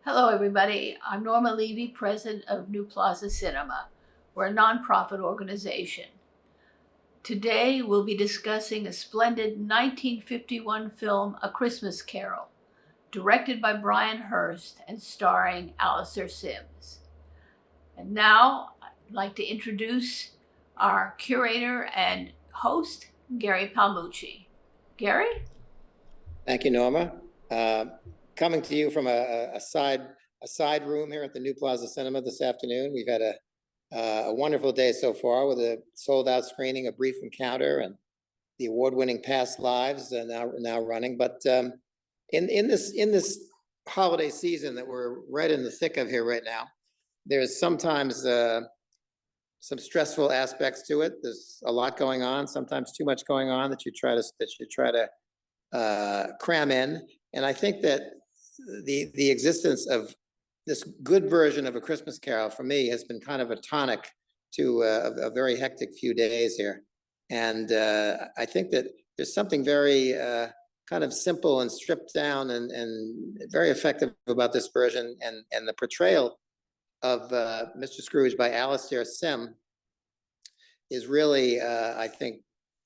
Hello, everybody. I'm Norma Levy, president of New Plaza Cinema. We're a nonprofit organization. Today, we'll be discussing a splendid 1951 film, A Christmas Carol, directed by Brian Hearst and starring Alastair Sims. And now, I'd like to introduce our curator and host, Gary Palmucci. Gary? Thank you, Norma. Coming to you from a side room here at the New Plaza Cinema this afternoon. We've had a wonderful day so far with a sold-out screening, A Brief Encounter, and the award-winning Past Lives now running. But in this holiday season that we're right in the thick of here right now, there's sometimes some stressful aspects to it. There's a lot going on, sometimes too much going on that you try to cram in. And I think that the existence of this good version of A Christmas Carol for me has been kind of a tonic to a very hectic few days here. And I think that there's something very kind of simple and stripped down and very effective about this version, and the portrayal of Mr. Scrooge by Alastair Sim is really, I think,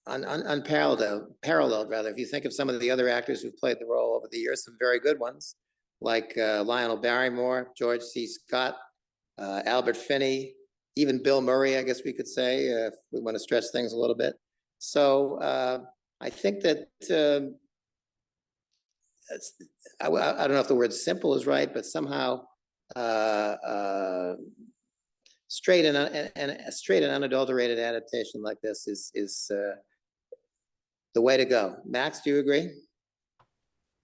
unparalleled rather. If you think of some of the other actors who've played the role over the years, some very good ones, like Lionel Barrymore, George C. Scott, Albert Finney, even Bill Murray, I guess we could say, if we want to stretch things a little bit. So I think that I don't know if the word simple is right, but somehow straight and unadulterated adaptation like this is the way to go. Max, do you agree?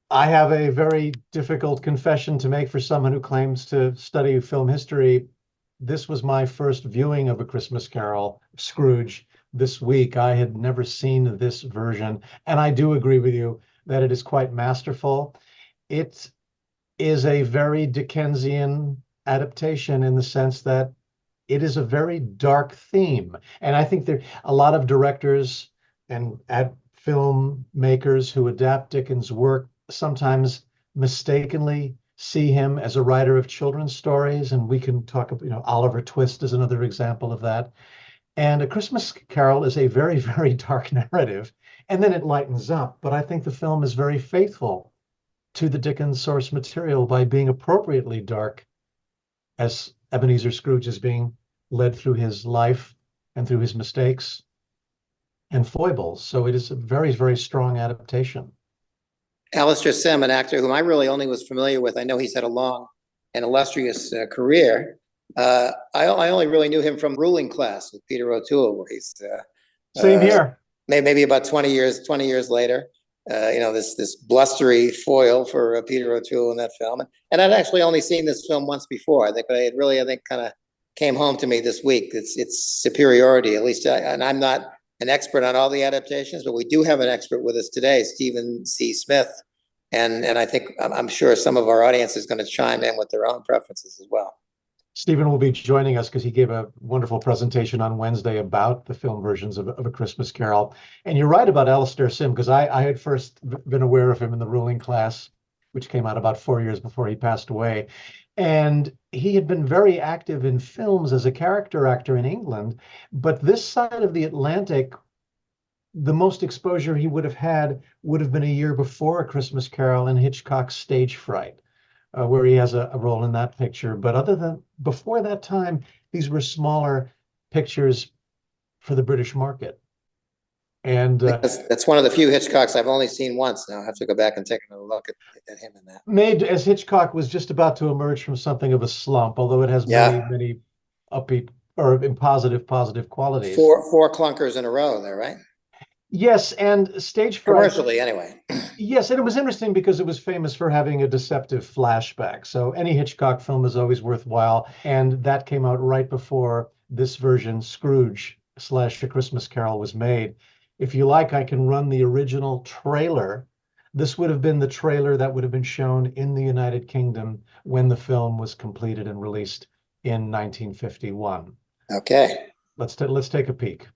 I have a very difficult confession to make for someone who claims to study film history. This was my first viewing of A Christmas Carol, Scrooge, this week. I had never seen this version, and I do agree with you that it is quite masterful. It is a very Dickensian adaptation in the sense that it is a very dark theme. And I think there a lot of directors and filmmakers who adapt Dickens' work sometimes mistakenly see him as a writer of children's stories. And we can talk about, Oliver Twist is another example of that. And A Christmas Carol is a very, very dark narrative. And then it lightens up. But I think the film is very faithful to the Dickens source material by being appropriately dark, as Ebenezer Scrooge is being led through his life and through his mistakes and foibles. So it is a very, very strong adaptation. Alastair Sim, an actor whom I really only was familiar with. I know he's had a long and illustrious career. I only really knew him from Ruling Class with Peter O'Toole, where he's Same here. Maybe about 20 years later. This blustery foil for Peter O'Toole in that film. And I'd actually only seen this film once before. I think kind of came home to me this week. Its superiority, at least. And I'm not an expert on all the adaptations, but we do have an expert with us today, Stephen C. Smith. And I'm sure some of our audience is going to chime in with their own preferences as well. Stephen will be joining us because he gave a wonderful presentation on Wednesday about the film versions of A Christmas Carol. And you're right about Alastair Sim, because I had first been aware of him in The Ruling Class, which came out about 4 years before he passed away. And he had been very active in films as a character actor in England. But this side of the Atlantic, the most exposure he would have had would have been a year before A Christmas Carol in Hitchcock's Stage Fright, where he has a role in that picture. But other than before that time, these were smaller pictures for the British market. And that's one of the few Hitchcocks I've only seen once. Now I have to go back and take another look at him in that. Made as Hitchcock was just about to emerge from something of a slump, although it has many upbeat or positive qualities. Four clunkers in a row there, right? Yes, and Stage Fright. Commercially, anyway. Yes, and it was interesting because it was famous for having a deceptive flashback. So any Hitchcock film is always worthwhile, and that came out right before this version, Scrooge / A Christmas Carol, was made. If you like, I can run the original trailer. This would have been the trailer that would have been shown in the United Kingdom when the film was completed and released in 1951. Okay. Let's take a peek.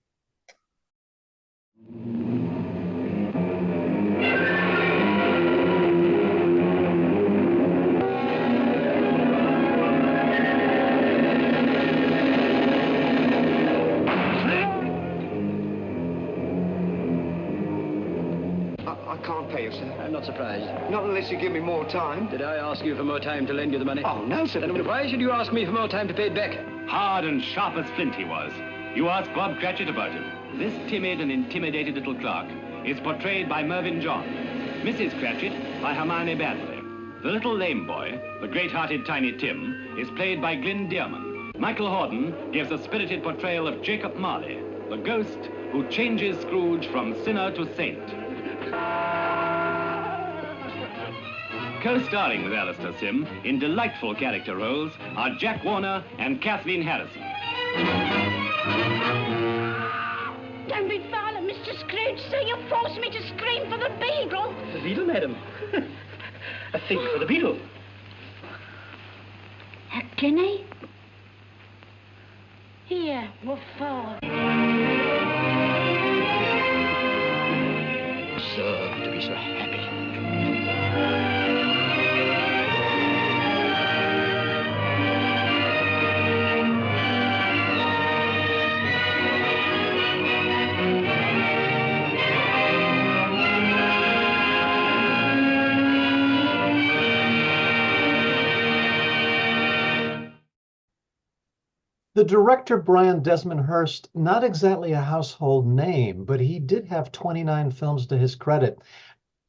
not surprised. Not unless you give me more time. Did I ask you for more time to lend you the money? Oh, no, sir. Then why should you ask me for more time to pay it back? Hard and sharp as flint he was. You ask Bob Cratchit about him. This timid and intimidated little clerk is portrayed by Mervyn John. Mrs. Cratchit by Hermione Baddeley. The little lame boy, the great-hearted Tiny Tim, is played by Glyn Dearman. Michael Hordern gives a spirited portrayal of Jacob Marley, the ghost who changes Scrooge from sinner to saint. Co-starring with Alistair Sim in delightful character roles are Jack Warner and Kathleen Harrison. Don't be violent, Mr. Scrooge, sir. You forced me to scream for the beadle. The beetle, madam? A fig for the beetle. A guinea? Here, what for? Absurd to be so happy. The director, Brian Desmond Hurst, not exactly a household name, but he did have 29 films to his credit.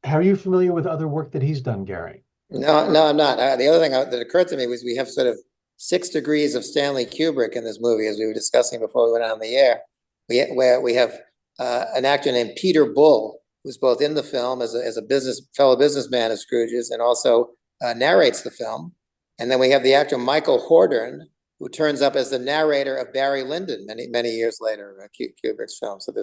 Are you familiar with other work that he's done, Gary? No, I'm not. The other thing that occurred to me was we have sort of 6 degrees of Stanley Kubrick in this movie, as we were discussing before we went on the air. Where we have an actor named Peter Bull, who's both in the film as a fellow businessman of Scrooge's and also narrates the film. And then we have the actor Michael Hordern, who turns up as the narrator of Barry Lyndon many years later, Kubrick's film. So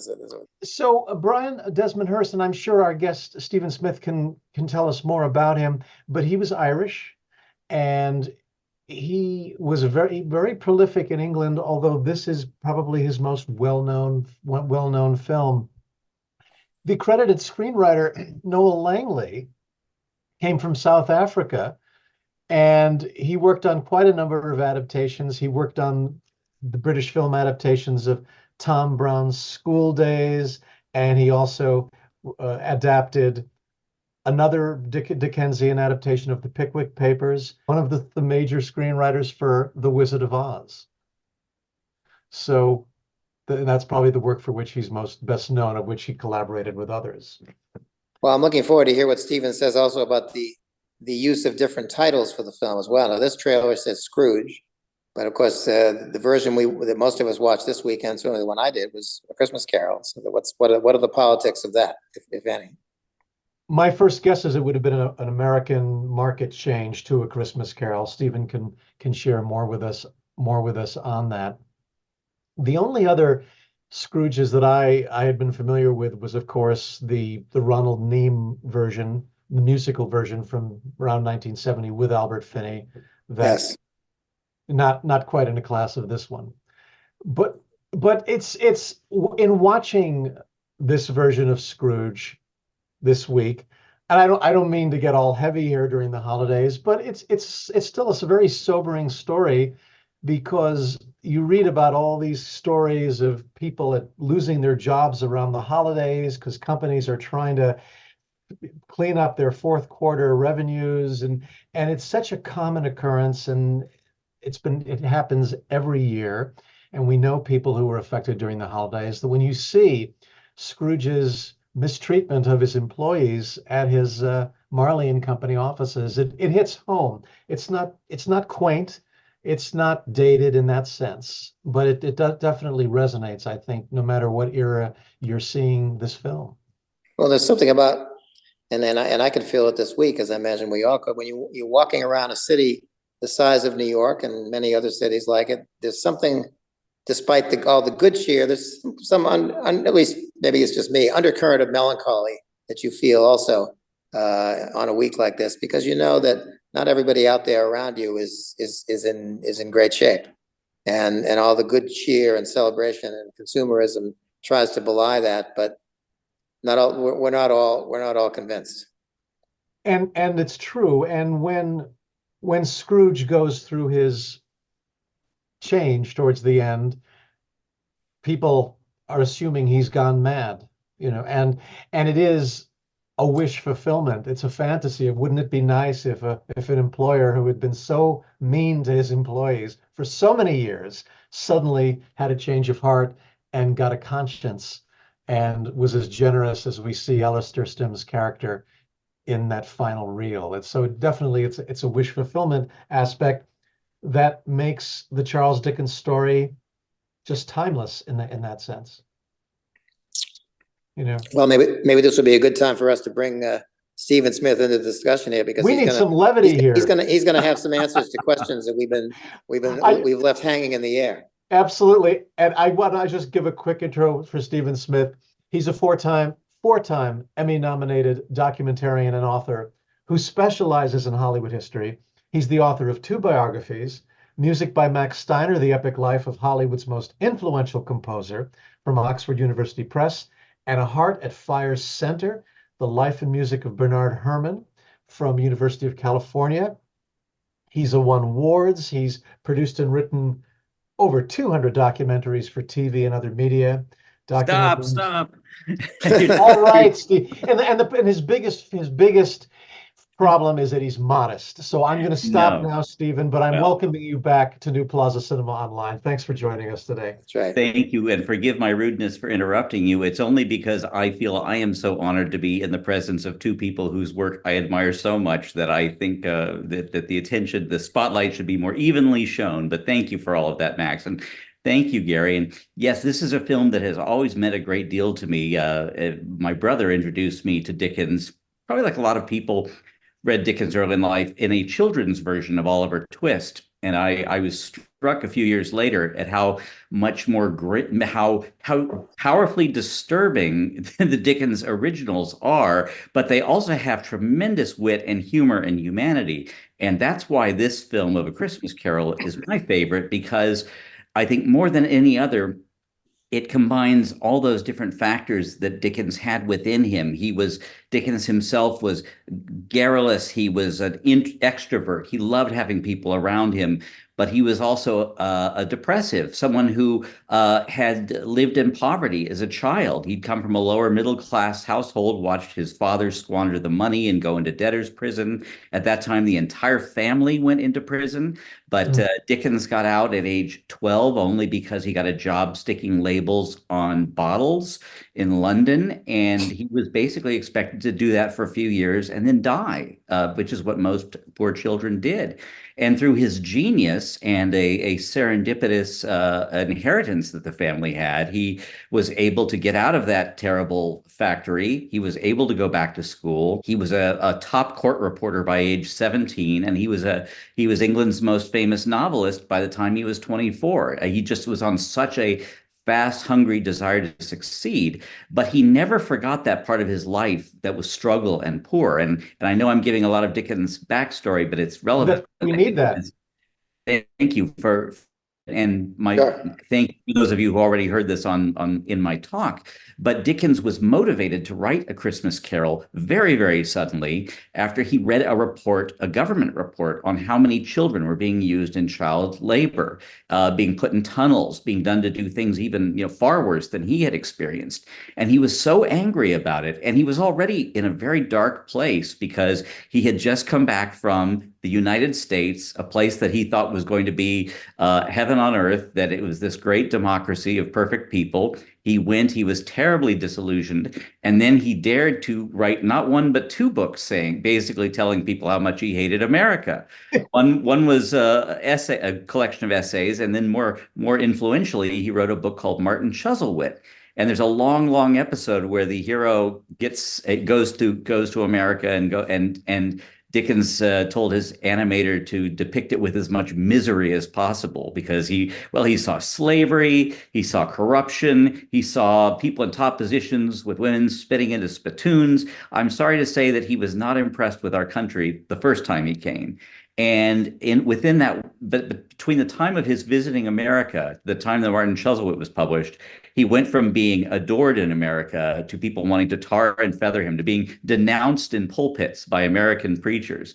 So Brian Desmond Hurst, and I'm sure our guest Stephen Smith can tell us more about him, but he was Irish, and he was very, very prolific in England, although this is probably his most well-known film. The credited screenwriter, Noel Langley, came from South Africa, and he worked on quite a number of adaptations. He worked on the British film adaptations of Tom Brown's School Days, and he also adapted another Dickensian adaptation of the Pickwick Papers, one of the major screenwriters for The Wizard of Oz. So that's probably the work for which he's best known, of which he collaborated with others. Well, I'm looking forward to hear what Stephen says also about the use of different titles for the film as well. Now, this trailer says Scrooge, but of course, the version that most of us watched this weekend, certainly the one I did, was A Christmas Carol. So what are the politics of that, if any? My first guess is it would have been an American market change to A Christmas Carol. Stephen can share more with us on that. The only other Scrooges that I had been familiar with was, of course, the Ronald Neame version, the musical version from around 1970 with Albert Finney. That's not quite in the class of this one, but it's in watching this version of Scrooge this week, and I don't mean to get all heavy here during the holidays, but it's still a very sobering story, because you read about all these stories of people losing their jobs around the holidays because companies are trying to clean up their fourth quarter revenues, and it's such a common occurrence, and it happens every year, and we know people who were affected during the holidays. That when you see Scrooge's mistreatment of his employees at his Marley and Company offices, it hits home. It's not quaint, it's not dated in that sense, but it definitely resonates, I think, no matter what era you're seeing this film. Well, there's something about, and I could feel it this week, as I imagine we all could, when you're walking around a city the size of New York and many other cities like it, there's something, despite all the good cheer, there's some, at least maybe it's just me, undercurrent of melancholy that you feel also on a week like this, because you know that not everybody out there around you is in great shape, and all the good cheer and celebration and consumerism tries to belie that, but we're not all convinced. And it's true. And when Scrooge goes through his change towards the end, people are assuming he's gone mad, and it is a wish fulfillment. It's a fantasy. Wouldn't it be nice if an employer who had been so mean to his employees for so many years suddenly had a change of heart and got a conscience and was as generous as we see Alistair Stim's character in that final reel. It's so definitely it's a wish fulfillment aspect that makes the Charles Dickens story just timeless in that sense. You know, Well, maybe this would be a good time for us to bring Stephen Smith into the discussion here, because we need some levity here. He's gonna have some answers to questions that we've left hanging in the air. Absolutely. And I want to just give a quick intro for Stephen Smith. He's a four-time Emmy-nominated documentarian and author who specializes in Hollywood history. He's the author of 2 biographies, Music by Max Steiner, The Epic Life of Hollywood's Most Influential Composer from Oxford University Press, and A Heart at Fire's Center, The Life and Music of Bernard Herrmann from University of California. He's won awards. He's produced and written over 200 documentaries for TV and other media. Stop. All right, Steve. And his biggest problem is that he's modest. So I'm going to stop now, Stephen, but I'm welcoming you back to New Plaza Cinema Online. Thanks for joining us today. That's right. Thank you, and forgive my rudeness for interrupting you. It's only because I feel I am so honored to be in the presence of 2 people whose work I admire so much that I think that the spotlight should be more evenly shown. But thank you for all of that, Max. And thank you, Gary. And yes, this is a film that has always meant a great deal to me. My brother introduced me to Dickens, probably like a lot of people read Dickens early in life, in a children's version of Oliver Twist. And I was struck a few years later at how much more how powerfully disturbing the Dickens originals are, but they also have tremendous wit and humor and humanity. And that's why this film of A Christmas Carol is my favorite, because I think more than any other, it combines all those different factors that Dickens had within him. Dickens himself was garrulous. He was an extrovert. He loved having people around him, but he was also a depressive, someone who had lived in poverty as a child. He'd come from a lower middle class household, watched his father squander the money and go into debtor's prison. At that time, the entire family went into prison. But Dickens got out at age 12 only because he got a job sticking labels on bottles in London. And he was basically expected to do that for a few years and then die, which is what most poor children did. And through his genius and a serendipitous inheritance that the family had, he was able to get out of that terrible factory. He was able to go back to school. He was a top court reporter by age 17, and he was England's most famous novelist by the time he was 24. He just was on such a fast, hungry desire to succeed, but he never forgot that part of his life that was struggle and poor. And I know I'm giving a lot of Dickens' backstory, but it's relevant. We need that. Thank you for, and thank you those of you who already heard this in my talk. But Dickens was motivated to write A Christmas Carol very, very suddenly after he read a government report on how many children were being used in child labor, being put in tunnels, being done to do things even far worse than he had experienced. And he was so angry about it. And he was already in a very dark place because he had just come back from the United States, a place that he thought was going to be heaven on earth, that it was this great democracy of perfect people. He was terribly disillusioned, and then he dared to write not 1 but 2 books, basically telling people how much he hated America. One was a collection of essays, and then more influentially, he wrote a book called Martin Chuzzlewit. And there's a long episode where the hero goes to America and Dickens told his animator to depict it with as much misery as possible because he saw slavery, he saw corruption, he saw people in top positions with women spitting into spittoons. I'm sorry to say that he was not impressed with our country the first time he came. And within that, but between the time of his visiting America, the time that Martin Chuzzlewit was published, he went from being adored in America to people wanting to tar and feather him, to being denounced in pulpits by American preachers.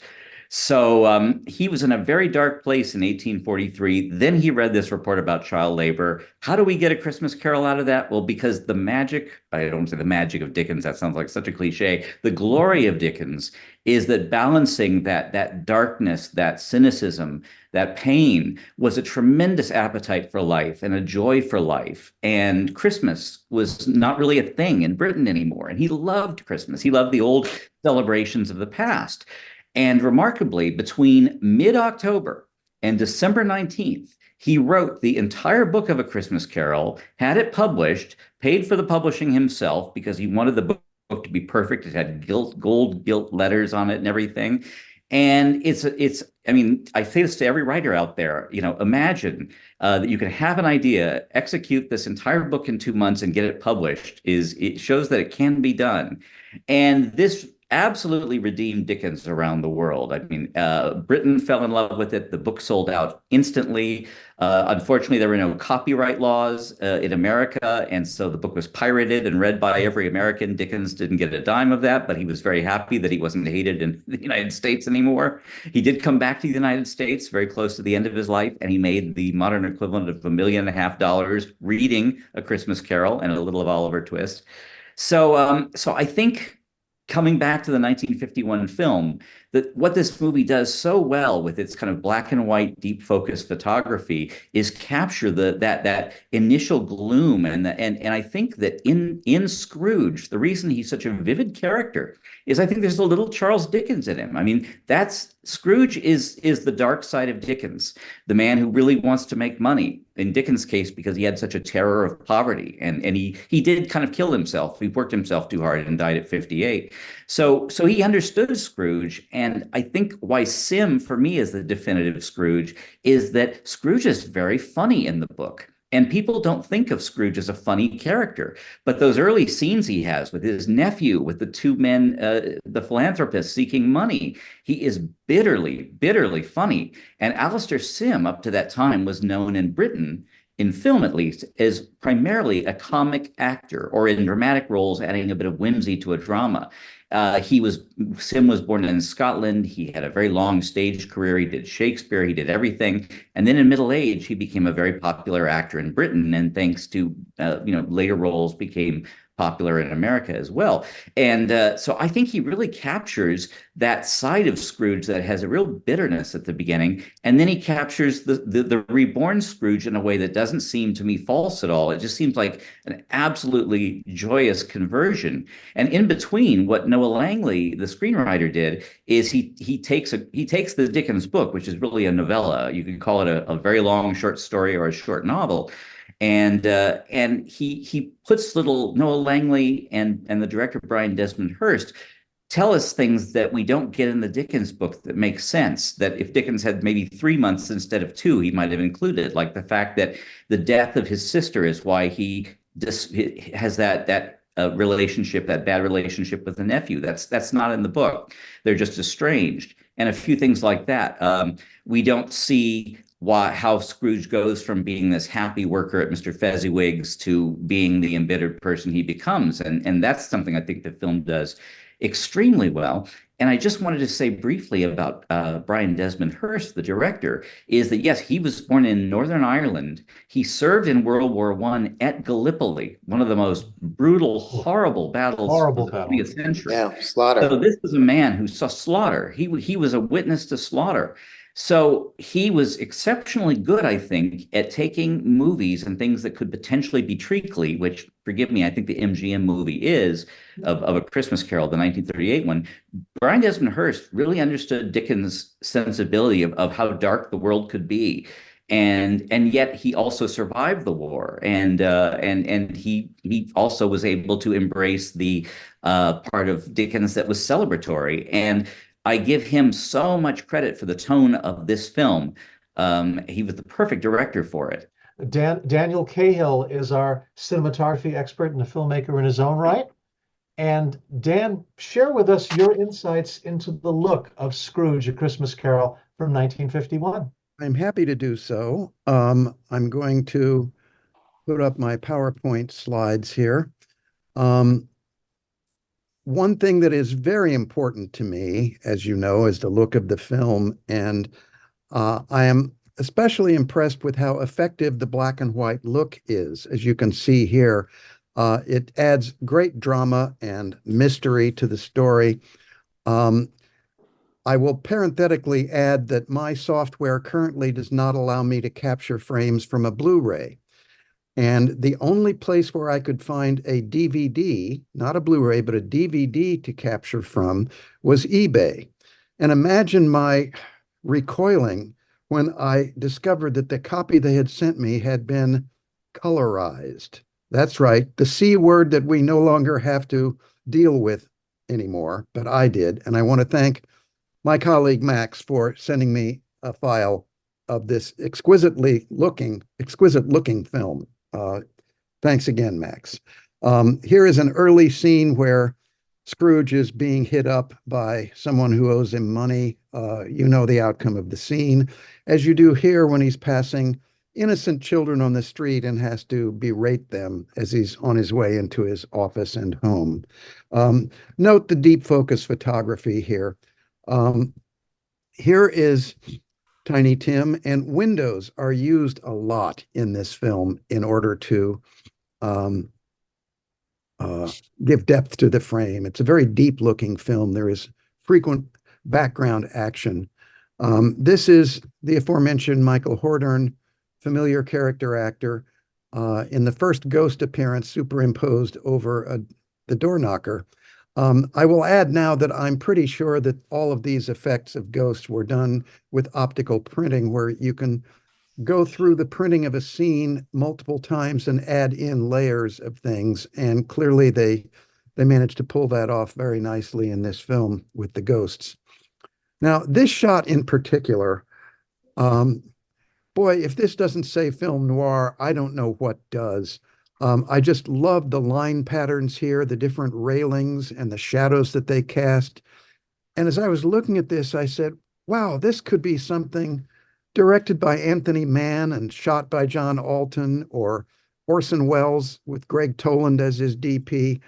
So he was in a very dark place in 1843. Then he read this report about child labor. How do we get A Christmas Carol out of that? Well, because the magic, I don't say the magic of Dickens, that sounds like such a cliche. The glory of Dickens is that balancing that darkness, that cynicism, that pain was a tremendous appetite for life and a joy for life. And Christmas was not really a thing in Britain anymore. And he loved Christmas. He loved the old celebrations of the past. And remarkably, between mid-October and December 19th, he wrote the entire book of A Christmas Carol, had it published, paid for the publishing himself because he wanted the book to be perfect. It had gold gilt letters on it and everything. And I mean, I say this to every writer out there, imagine that you can have an idea, execute this entire book in 2 months and get it published. It shows that it can be done. And this absolutely redeemed Dickens around the world. I mean, Britain fell in love with it. The book sold out instantly. Unfortunately, there were no copyright laws in America, and so the book was pirated and read by every American. Dickens didn't get a dime of that, but he was very happy that he wasn't hated in the United States anymore. He did come back to the United States very close to the end of his life, and he made the modern equivalent of $1.5 million reading A Christmas Carol and a little of Oliver Twist. So I think, coming back to the 1951 film, that what this movie does so well with its kind of black and white, deep focus photography is capture that initial gloom. And I think that in Scrooge, the reason he's such a vivid character is I think there's a little Charles Dickens in him. I mean, Scrooge is the dark side of Dickens, the man who really wants to make money. In Dickens' case, because he had such a terror of poverty, and he did kind of kill himself. He worked himself too hard and died at 58. So he understood Scrooge. And I think why Sim, for me, is the definitive Scrooge, is that Scrooge is very funny in the book. And people don't think of Scrooge as a funny character. But those early scenes he has with his nephew, with the two men, the philanthropist seeking money, he is bitterly, bitterly funny. And Alistair Sim, up to that time, was known in Britain, in film at least, as primarily a comic actor, or in dramatic roles, adding a bit of whimsy to a drama. Sim was born in Scotland. He had a very long stage career. He did Shakespeare. He did everything. And then in middle age, he became a very popular actor in Britain. And thanks to, later roles, became popular in America as well. And so I think he really captures that side of Scrooge that has a real bitterness at the beginning. And then he captures the reborn Scrooge in a way that doesn't seem to me false at all. It just seems like an absolutely joyous conversion. And in between, what Noah Langley, the screenwriter, did is he takes the Dickens book, which is really a novella. You could call it a very long short story or a short novel. And he puts little Noah Langley and the director Brian Desmond Hurst tell us things that we don't get in the Dickens book that make sense, that if Dickens had maybe 3 months instead of 2, he might have included, like the fact that the death of his sister is why he has that relationship, that bad relationship with the nephew. That's not in the book. They're just estranged, and a few things like that. We don't see how Scrooge goes from being this happy worker at Mr. Fezziwig's to being the embittered person he becomes. And that's something I think the film does extremely well. And I just wanted to say briefly about Brian Desmond Hurst, the director, is that, yes, he was born in Northern Ireland. He served in World War I at Gallipoli, one of the most brutal, horrible battles of the 20th century. Yeah, slaughter. So this was a man who saw slaughter. He was a witness to slaughter. So he was exceptionally good, I think, at taking movies and things that could potentially be treacly, which, forgive me, I think the MGM movie is, of A Christmas Carol, the 1938 one. Brian Desmond Hurst really understood Dickens' sensibility of how dark the world could be. And yet he also survived the war, and he also was able to embrace the part of Dickens that was celebratory. And I give him so much credit for the tone of this film. He was the perfect director for it. Daniel Cahill is our cinematography expert and a filmmaker in his own right. And Dan, share with us your insights into the look of Scrooge, A Christmas Carol from 1951. I'm happy to do so. I'm going to put up my PowerPoint slides here. one thing that is very important to me, as you know, is the look of the film. And I am especially impressed with how effective the black and white look is. As you can see here, it adds great drama and mystery to the story. Um, I will parenthetically add that my software currently does not allow me to capture frames from a Blu-ray. And the only place where I could find a DVD, not a Blu-ray, but a DVD to capture from was eBay. And imagine my recoiling when I discovered that the copy they had sent me had been colorized. That's right, the C word that we no longer have to deal with anymore, but I did. And I want to thank my colleague Max for sending me a file of this exquisite looking film. Thanks again, Max. Here is an early scene where Scrooge is being hit up by someone who owes him money. You know the outcome of the scene, as you do here when he's passing innocent children on the street and has to berate them as he's on his way into his office and home. Note the deep focus photography here. Here is Tiny Tim, and windows are used a lot in this film in order to um, give depth to the frame. It's a very deep looking film. There is frequent background action. This is the aforementioned Michael Hordern, familiar character actor, in the first ghost appearance superimposed over the door knocker. I will add now that I'm pretty sure that all of these effects of ghosts were done with optical printing, where you can go through the printing of a scene multiple times and add in layers of things. And clearly they managed to pull that off very nicely in this film with the ghosts. Now, this shot in particular, boy, if this doesn't say film noir, I don't know what does. I just love the line patterns here, the different railings and the shadows that they cast. And as I was looking at this, I said, wow, this could be something directed by Anthony Mann and shot by John Alton, or Orson Welles with Greg Toland as his DP.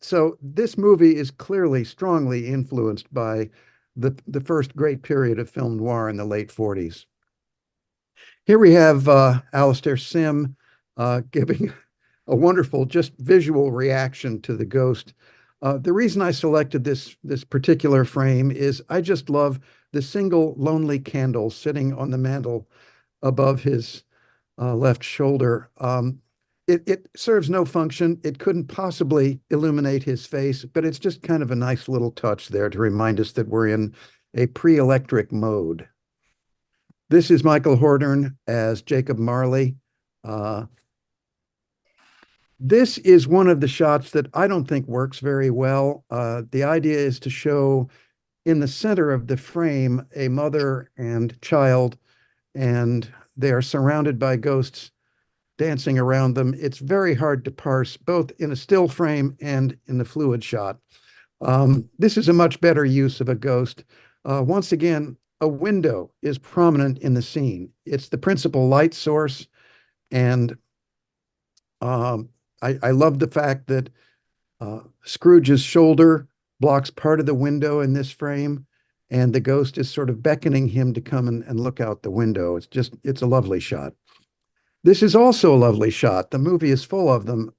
So this movie is clearly strongly influenced by the first great period of film noir in the late 40s. Here we have Alastair Sim giving a wonderful, just visual reaction to the ghost. The reason I selected this particular frame is I just love the single lonely candle sitting on the mantle above his left shoulder. It serves no function. It couldn't possibly illuminate his face, but it's just kind of a nice little touch there to remind us that we're in a pre-electric mode. This is Michael Hordern as Jacob Marley. This is one of the shots that I don't think works very well. The idea is to show in the center of the frame a mother and child, and they are surrounded by ghosts dancing around them. It's very hard to parse, both in a still frame and in the fluid shot. This is a much better use of a ghost. Once again, a window is prominent in the scene. It's the principal light source, and I love the fact that Scrooge's shoulder blocks part of the window in this frame, and the ghost is sort of beckoning him to come and look out the window. It's a lovely shot. This is also a lovely shot. The movie is full of them.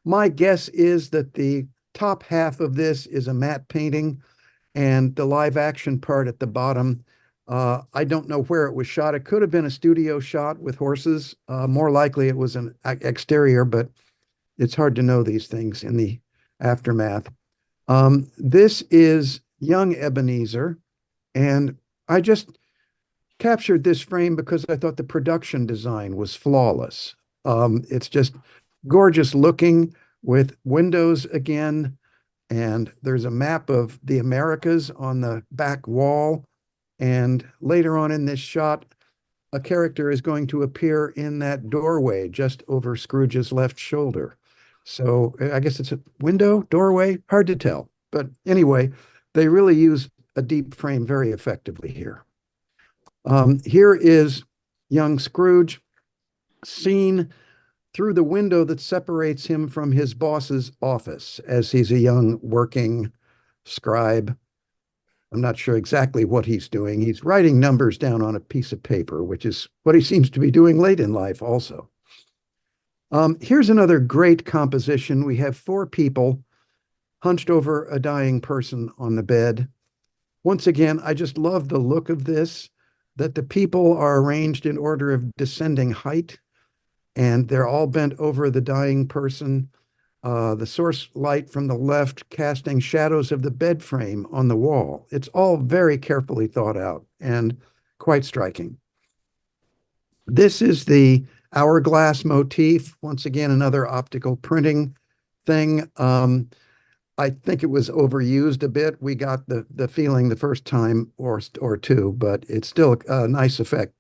My guess is that the top half of this is a matte painting, and the live action part at the bottom, I don't know where it was shot. It could have been a studio shot with horses. More likely it was an exterior, but it's hard to know these things in the aftermath. This is young Ebenezer, and I just captured this frame because I thought the production design was flawless. It's just gorgeous looking with windows again, and there's a map of the Americas on the back wall. And later on in this shot, a character is going to appear in that doorway just over Scrooge's left shoulder. So I guess it's a window, doorway, hard to tell. But anyway, they really use a deep frame very effectively here. Here is young Scrooge seen through the window that separates him from his boss's office as he's a young working scribe. I'm not sure exactly what he's doing. He's writing numbers down on a piece of paper, which is what he seems to be doing late in life also. Here's another great composition. We have four people hunched over a dying person on the bed. Once again, I just love the look of this, that the people are arranged in order of descending height, and they're all bent over the dying person. The source light from the left casting shadows of the bed frame on the wall. It's all very carefully thought out and quite striking. This is the hourglass motif. Once again, another optical printing thing. I think it was overused a bit. We got the feeling the first time or two, but it's still a nice effect.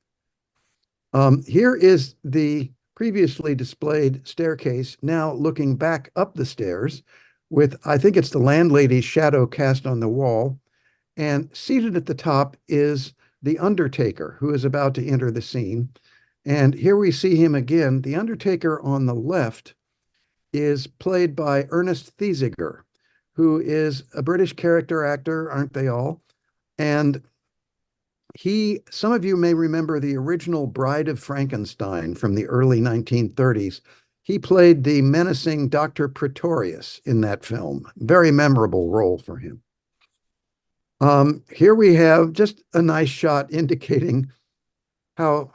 Here is the previously displayed staircase, now looking back up the stairs with, I think it's the landlady's shadow cast on the wall. And seated at the top is the undertaker, who is about to enter the scene. And here we see him again. The undertaker on the left is played by Ernest Thesiger, who is a British character actor, aren't they all? And some of you may remember the original Bride of Frankenstein from the early 1930s. He played the menacing Dr. Pretorius in that film. Very memorable role for him. Here we have just a nice shot indicating how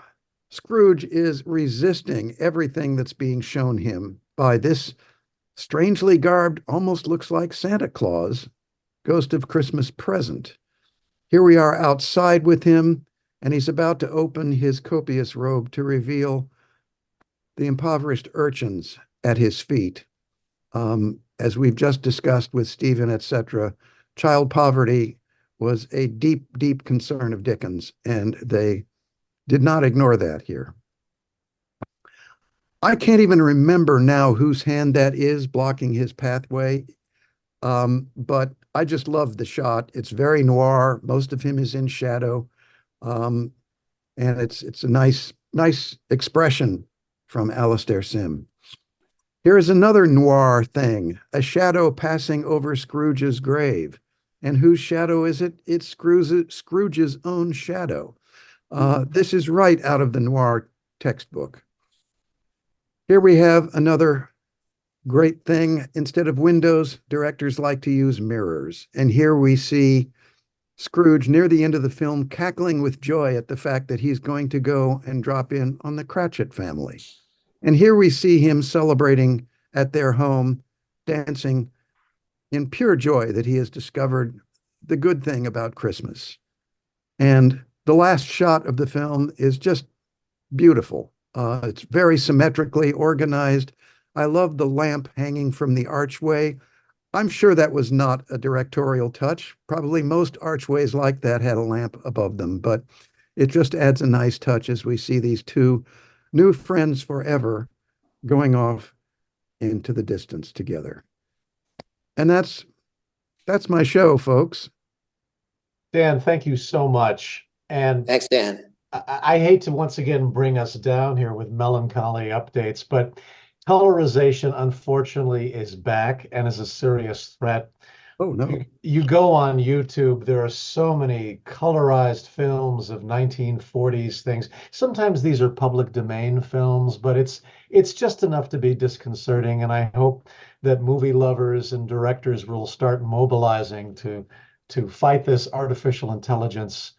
Scrooge is resisting everything that's being shown him by this strangely garbed, almost looks like Santa Claus, Ghost of Christmas Present. Here we are outside with him, and he's about to open his copious robe to reveal the impoverished urchins at his feet. As we've just discussed with Stephen, etc., child poverty was a deep, deep concern of Dickens, and they did not ignore that here. I can't even remember now whose hand that is blocking his pathway, but I just love the shot. It's very noir. Most of him is in shadow, and it's a nice expression from Alastair Sim. Here is another noir thing, a shadow passing over Scrooge's grave. And whose shadow is it? It's Scrooge's own shadow. This is right out of the noir textbook. Here we have another great thing. Instead of windows, directors like to use mirrors. And here we see Scrooge near the end of the film cackling with joy at the fact that he's going to go and drop in on the Cratchit family. And here we see him celebrating at their home, dancing in pure joy that he has discovered the good thing about Christmas. And the last shot of the film is just beautiful. It's very symmetrically organized. I love the lamp hanging from the archway. I'm sure that was not a directorial touch. Probably most archways like that had a lamp above them, but it just adds a nice touch as we see these two new friends forever going off into the distance together. And that's my show, folks. Dan, thank you so much. And Thanks, Dan. I hate to once again bring us down here with melancholy updates, but colorization, unfortunately, is back and is a serious threat. Oh, no. You go on YouTube, there are so many colorized films of 1940s things. Sometimes these are public domain films, but it's just enough to be disconcerting. And I hope that movie lovers and directors will start mobilizing to fight this artificial intelligence.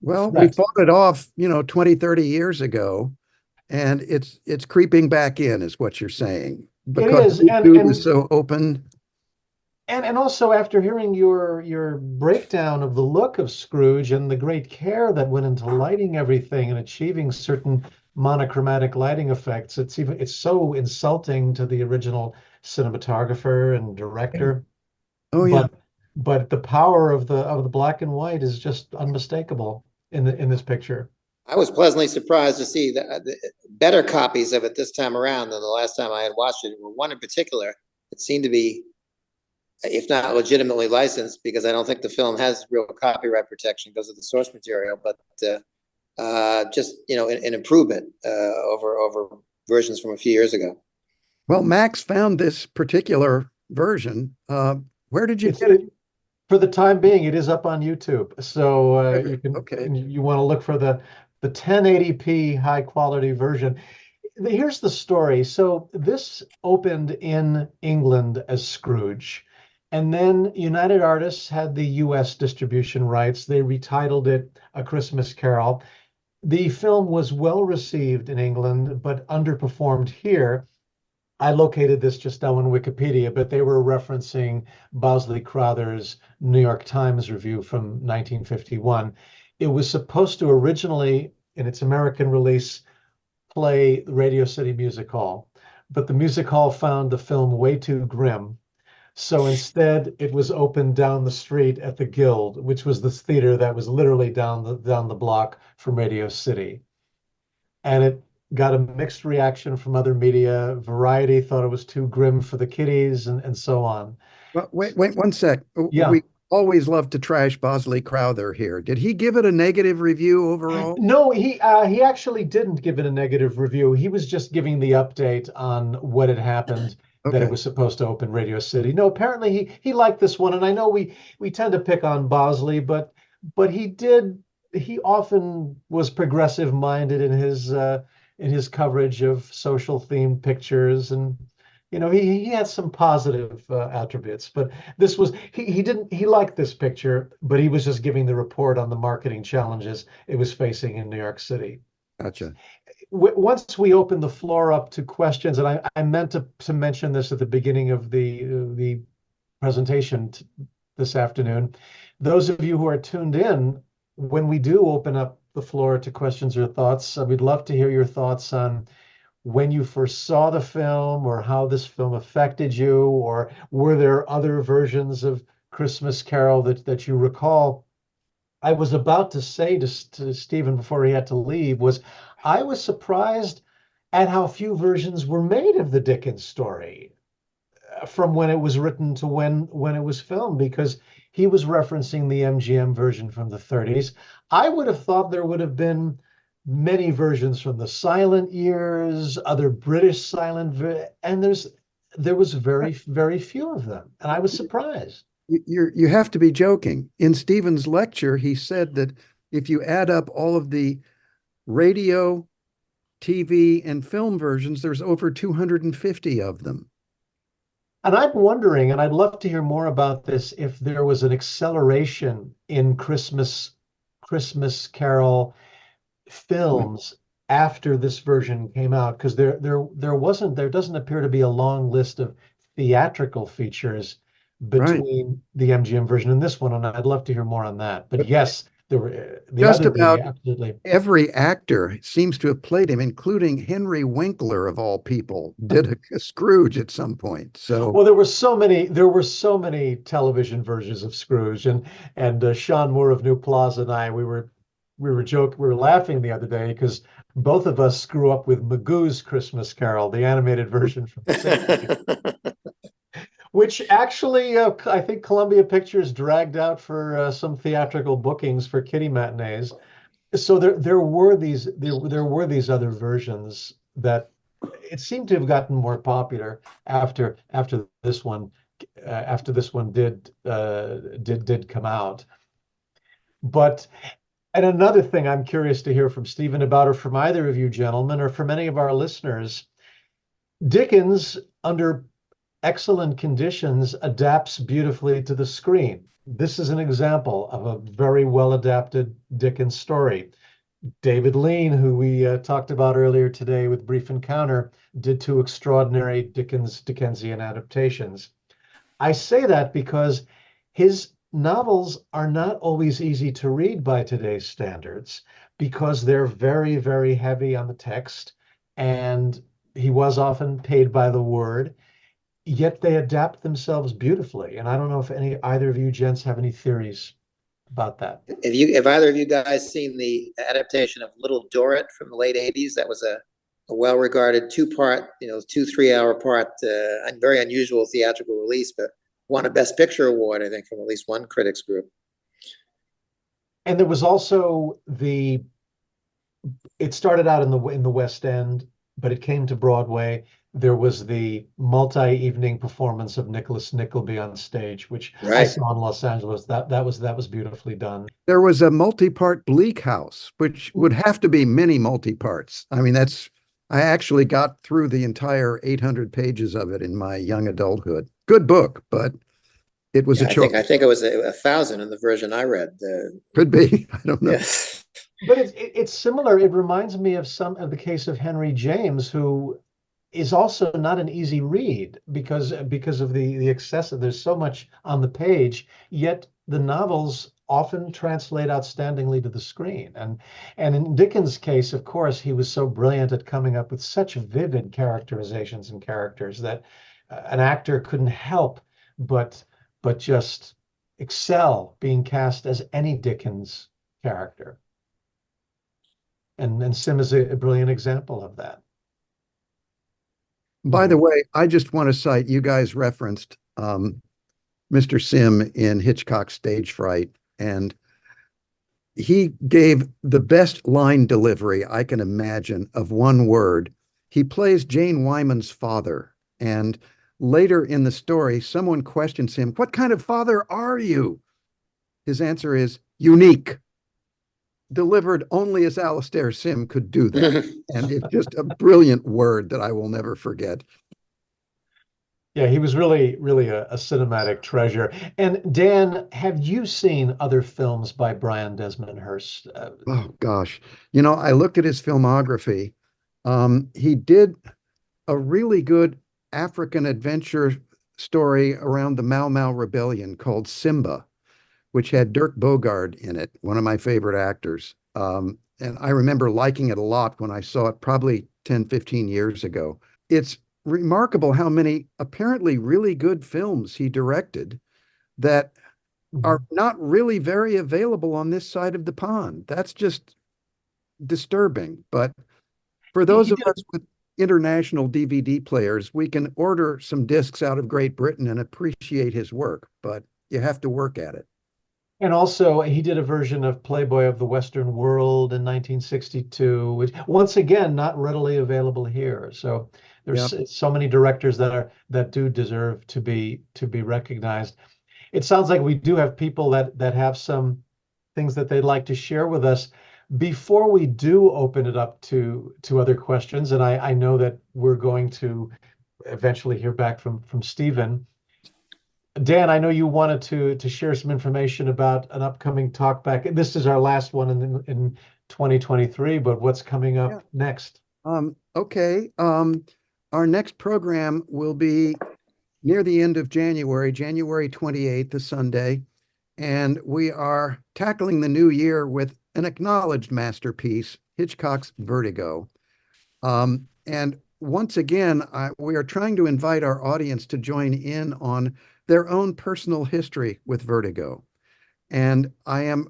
Well, we fought it off, 20, 30 years ago, and it's creeping back in, is what you're saying. Because YouTube is so open. And also, after hearing your breakdown of the look of Scrooge and the great care that went into lighting everything and achieving certain monochromatic lighting effects, it's so insulting to the original cinematographer and director. Oh yeah. But the power of the black and white is just unmistakable in this picture. I was pleasantly surprised to see the better copies of it this time around than the last time I had watched it. One in particular, it seemed to be, if not legitimately licensed, because I don't think the film has real copyright protection because of the source material, but just an improvement over versions from a few years ago. Well, Max found this particular version. Where did you It's get it? for the time being, it is up on YouTube. So you can, Okay. you want to look for the 1080p high quality version. Here's the story. So this opened in England as Scrooge, and then United Artists had the US distribution rights. They retitled it A Christmas Carol. The film was well received in England, but underperformed here. I located this just now on Wikipedia, but they were referencing Bosley Crowther's New York Times review from 1951. It was supposed to originally, in its American release, play Radio City Music Hall, but the music hall found the film way too grim. So instead, it was opened down the street at the Guild, which was this theater that was literally down the block from Radio City. And it got a mixed reaction from other media. Variety thought it was too grim for the kiddies, and so on. Well, wait 1 sec. Yeah. We always love to trash Bosley Crowther here. Did he give it a negative review overall? No, he actually didn't give it a negative review. He was just giving the update on what had happened, that it Okay. was supposed to open Radio City. No, apparently he liked this one, and I know we tend to pick on Bosley, but he often was progressive minded in his coverage of social themed pictures, and he had some positive attributes. But this was he liked this picture, but he was just giving the report on the marketing challenges it was facing in New York City. Gotcha. Once we open the floor up to questions, and I meant to mention this at the beginning of the presentation this afternoon, those of you who are tuned in, when we do open up the floor to questions or thoughts, we'd love to hear your thoughts on when you first saw the film, or how this film affected you, or were there other versions of Christmas Carol that you recall. I was about to say to Stephen before he had to leave was I was surprised at how few versions were made of the Dickens story from when it was written to when it was filmed, because he was referencing the MGM version from the 30s. I would have thought there would have been many versions from the silent years, other British silent, and there was very, very few of them, and I was surprised. You have to be joking. In Stephen's lecture, he said that if you add up all of the radio, TV, and film versions, there's over 250 of them. And I'm wondering, and I'd love to hear more about this, if there was an acceleration in Christmas Carol films after this version came out, because there doesn't appear to be a long list of theatrical features between the MGM version and this one, and I'd love to hear more on that. But yes, there were just about absolutely every actor seems to have played him, including Henry Winkler of all people did a Scrooge at some point. So well, there were so many television versions of Scrooge, and Sean Moore of New Plaza and I, we were laughing the other day because both of us grew up with Magoo's Christmas Carol, the animated version from the 60s. Which actually, I think Columbia Pictures dragged out for some theatrical bookings for kiddie matinees. So there were these other versions that it seemed to have gotten more popular after this one did come out. But and another thing I'm curious to hear from Stephen about, or from either of you gentlemen, or from any of our listeners, Dickens, under excellent conditions, adapts beautifully to the screen. This is an example of a very well adapted Dickens story. David Lean, who we talked about earlier today with Brief Encounter, did 2 extraordinary Dickensian adaptations. I say that because his novels are not always easy to read by today's standards, because they're very, very heavy on the text, and he was often paid by the word. Yet they adapt themselves beautifully. And I don't know if either of you gents have any theories about that. Have either of you guys seen the adaptation of Little Dorrit from the late 80s? That was a well-regarded 2-part, 2-3-hour part, very unusual theatrical release, but won a Best Picture award, I think, from at least one critics group. And there was also it started out in the West End, but it came to Broadway. There was the multi-evening performance of Nicholas Nickleby on stage, which I Right. saw in Los Angeles. That was beautifully done. There was a multi-part Bleak House, which would have to be many multi-parts. I mean, I actually got through the entire 800 pages of it in my young adulthood. Good book, but it was Yeah, a choice. I think it was 1,000 in the version I read. Could be. I don't know. Yes. But it's similar. It reminds me of some of the case of Henry James, who is also not an easy read because of the excessive. There's so much on the page, yet the novels often translate outstandingly to the screen. And in Dickens' case, of course, he was so brilliant at coming up with such vivid characterizations and characters that an actor couldn't help but just excel being cast as any Dickens character. And Sim is a brilliant example of that. By the way, I just want to cite, you guys referenced Mr. Sim in Hitchcock's Stage Fright, and he gave the best line delivery I can imagine of one word. He plays Jane Wyman's father, and later in the story, someone questions him, "What kind of father are you?" His answer is unique, delivered only as Alastair Sim could do that. And it's just a brilliant word that I will never forget. Yeah, he was really, really a cinematic treasure. And Dan, have you seen other films by Brian Desmond Hurst? Oh gosh, I looked at his filmography. He did a really good African adventure story around the Mau Mau Rebellion called Simba, which had Dirk Bogarde in it, one of my favorite actors. And I remember liking it a lot when I saw it probably 10, 15 years ago. It's remarkable how many apparently really good films he directed that are not really very available on this side of the pond. That's just disturbing. But for those of us with international DVD players, we can order some discs out of Great Britain and appreciate his work, but you have to work at it. And also, he did a version of Playboy of the Western World in 1962, which once again not readily available here. So there's so many directors that do deserve to be recognized. It sounds like we do have people that have some things that they'd like to share with us. Before we do open it up to other questions, and I know that we're going to eventually hear back from Stephen. Dan, I know you wanted to share some information about an upcoming talkback. This is our last one in 2023, but what's coming up next? Okay. Our next program will be near the end of January, January 28th, a Sunday, and we are tackling the new year with an acknowledged masterpiece, Hitchcock's Vertigo. And once again, we are trying to invite our audience to join in on their own personal history with Vertigo. And I am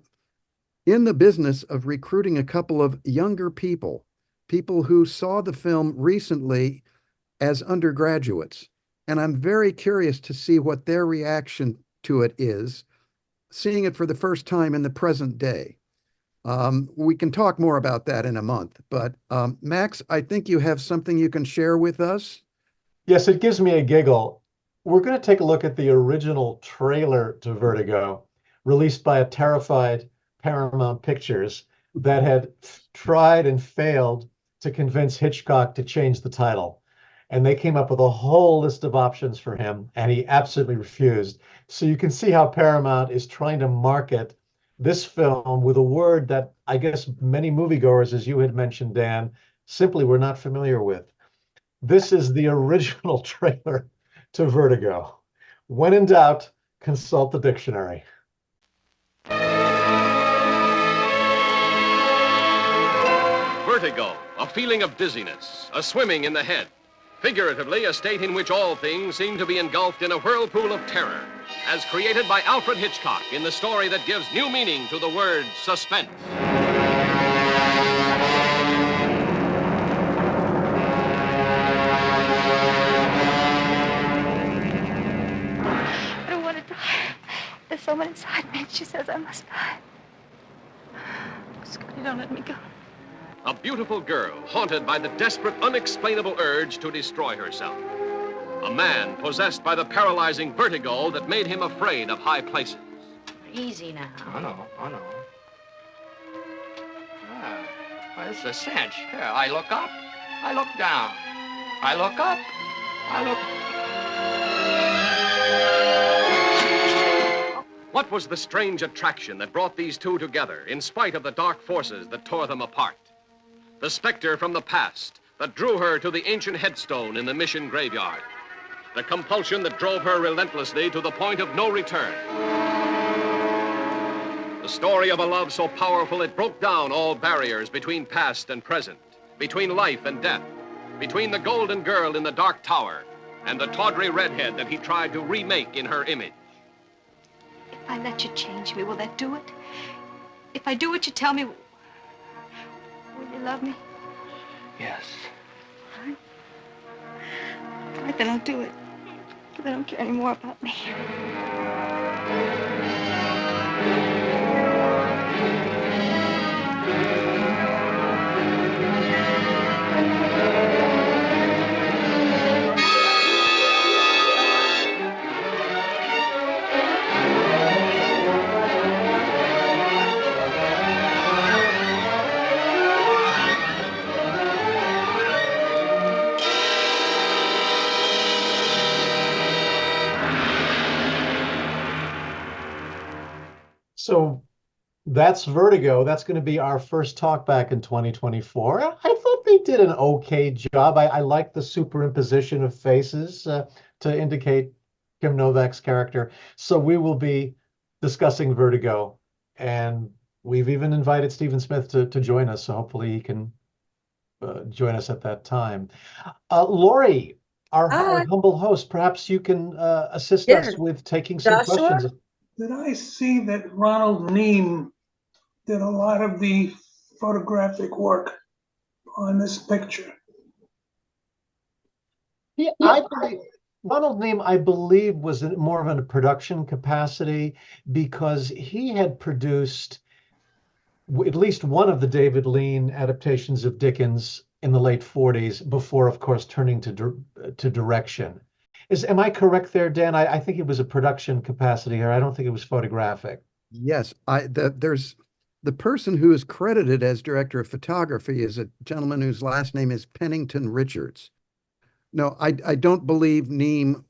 in the business of recruiting a couple of younger people who saw the film recently as undergraduates. And I'm very curious to see what their reaction to it is, seeing it for the first time in the present day. We can talk more about that in a month, but Max, I think you have something you can share with us. Yes, it gives me a giggle. We're going to take a look at the original trailer to Vertigo, released by a terrified Paramount Pictures that had tried and failed to convince Hitchcock to change the title. And they came up with a whole list of options for him, and he absolutely refused. So you can see how Paramount is trying to market this film with a word that I guess many moviegoers, as you had mentioned, Dan, simply were not familiar with. This is the original trailer to Vertigo. When in doubt, consult the dictionary. Vertigo, a feeling of dizziness, a swimming in the head. Figuratively, a state in which all things seem to be engulfed in a whirlpool of terror, as created by Alfred Hitchcock in the story that gives new meaning to the word suspense. I don't want to die. There's someone inside me, and she says I must die. Scotty, don't let me go. a beautiful girl haunted by the desperate, unexplainable urge to destroy herself. A man possessed by the paralyzing vertigo that made him afraid of high places. Easy now. I know. Well, this is a cinch. Here, I look up. I look down. I look up. I look... What was the strange attraction that brought these two together in spite of the dark forces that tore them apart? The specter from the past that drew her to the ancient headstone in the mission graveyard. The compulsion that drove her relentlessly to the point of no return. The story of a love so powerful it broke down all barriers between past and present, between life and death, between the golden girl in the dark tower and the tawdry redhead that he tried to remake in her image. If I let you change me, will that do it? If I do what you tell me, will you love me? Yes. All right, then I'll do it. Because I don't care anymore about me. So that's Vertigo. That's going to be our first talk back in 2024. I thought they did an okay job. I like the superimposition of faces to indicate Kim Novak's character. So we will be discussing Vertigo, and we've even invited Stephen Smith to join us. So hopefully he can join us at that time. Lori, our humble host, perhaps you can assist us with taking some questions. Did I see that Ronald Neame did a lot of the photographic work on this picture? Yeah, Ronald Neame, I believe, was more of a production capacity because he had produced at least one of the David Lean adaptations of Dickens in the late 40s before, of course, turning to direction. Am I correct there, Dan? I think it was a production capacity here. I don't think it was photographic. Yes, there's the person who is credited as director of photography is a gentleman whose last name is Pennington Richards. No, I don't believe Neame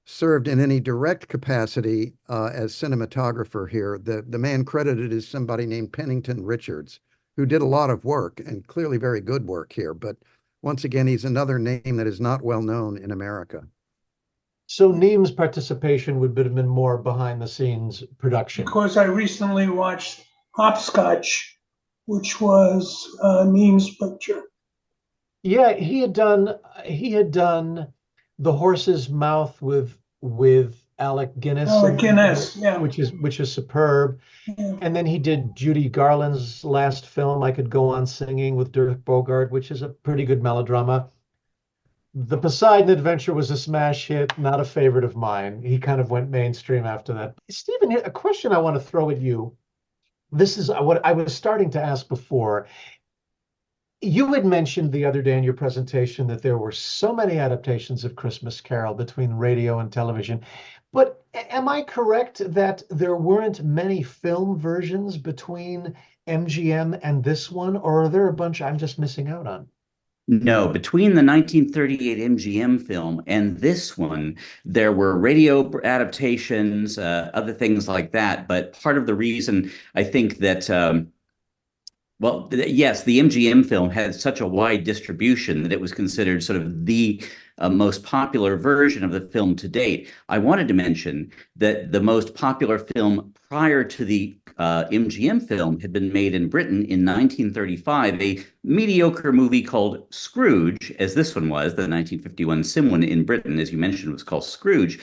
served in any direct capacity as cinematographer here. The man credited is somebody named Pennington Richards, who did a lot of work and clearly very good work here. But once again, he's another name that is not well known in America. So Neame's participation would have been more behind the scenes production. Because I recently watched Hopscotch, which was Neame's picture. Yeah, he had done The Horse's Mouth with Alec Guinness. Alec Guinness, yeah. Which is superb. Yeah. And then he did Judy Garland's last film, I Could Go On Singing, with Dirk Bogarde, which is a pretty good melodrama. The Poseidon Adventure was a smash hit, not a favorite of mine. He kind of went mainstream after that. Stephen, a question I want to throw at you. This is what I was starting to ask before. You had mentioned the other day in your presentation that there were so many adaptations of Christmas Carol between radio and television. But am I correct that there weren't many film versions between MGM and this one, or are there a bunch I'm just missing out on? No, between the 1938 MGM film and this one, there were radio adaptations, other things like that. But part of the reason I think that, yes, the MGM film had such a wide distribution that it was considered sort of the most popular version of the film to date. I wanted to mention that the most popular film prior to the MGM film had been made in Britain in 1935, a mediocre movie called Scrooge, as this one was. The 1951 Sim one in Britain, as you mentioned, was called Scrooge.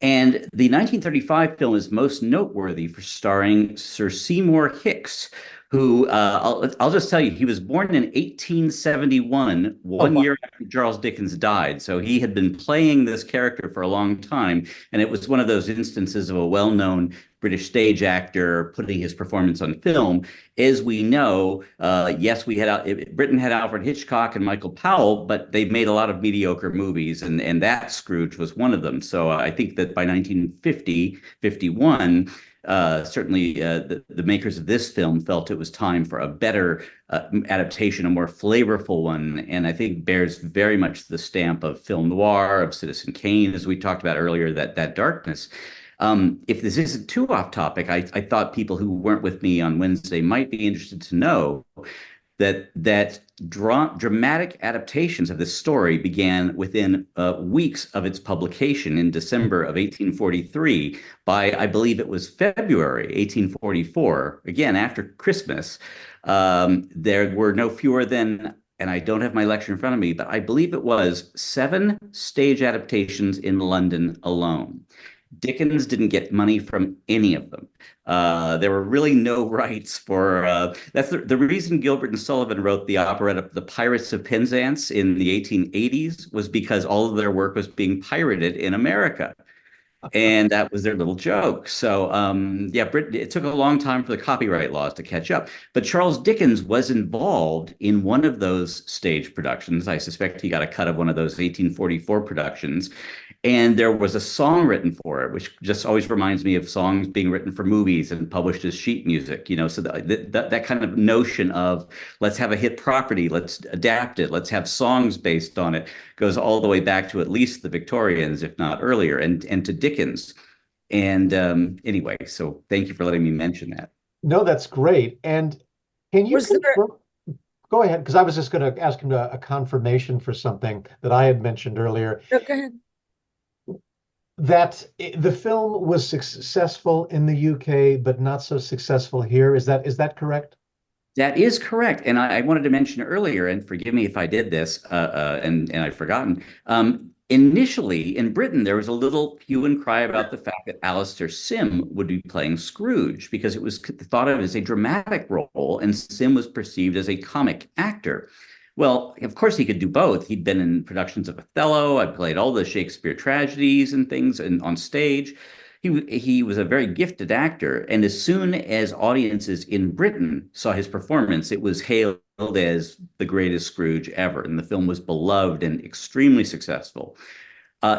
And the 1935 film is most noteworthy for starring Sir Seymour Hicks, who I'll just tell you, he was born in 1871, Oh, one wow. year after Charles Dickens died. So he had been playing this character for a long time, and it was one of those instances of a well-known British stage actor putting his performance on film. As we know, yes, Britain had Alfred Hitchcock and Michael Powell, but they've made a lot of mediocre movies, and that Scrooge was one of them. So I think that by 1950, 51, certainly the makers of this film felt it was time for a better adaptation, a more flavorful one, and I think bears very much the stamp of film noir, of Citizen Kane, as we talked about earlier, that darkness. If this isn't too off topic, I thought people who weren't with me on Wednesday might be interested to know that dramatic adaptations of this story began within weeks of its publication in December of 1843. By, I believe it was February 1844, again after Christmas, there were no fewer than, and I don't have my lecture in front of me, but I believe it was 7 stage adaptations in London alone. Dickens didn't get money from any of them. There were really no rights for that's the reason Gilbert and Sullivan wrote the operetta The Pirates of Penzance in the 1880s was because all of their work was being pirated in America. And that was their little joke. So, yeah, it took a long time for the copyright laws to catch up. But Charles Dickens was involved in one of those stage productions. I suspect he got a cut of one of those 1844 productions. And there was a song written for it, which just always reminds me of songs being written for movies and published as sheet music, so that kind of notion of let's have a hit property, let's adapt it, let's have songs based on it, goes all the way back to at least the Victorians, if not earlier, and to Dickens. And anyway, so thank you for letting me mention that. No, that's great. And can you go ahead, because I was just going to ask him a confirmation for something that I had mentioned earlier. No, go ahead. That the film was successful in the UK, but not so successful here. Is that correct? That is correct. And I wanted to mention earlier, and forgive me if I did this, and I've forgotten. Initially, in Britain, there was a little hue and cry about the fact that Alistair Sim would be playing Scrooge because it was thought of as a dramatic role, and Sim was perceived as a comic actor. Well, of course, he could do both. He'd been in productions of Othello. I played all the Shakespeare tragedies and things on stage. He was a very gifted actor. And as soon as audiences in Britain saw his performance, it was hailed as the greatest Scrooge ever. And the film was beloved and extremely successful.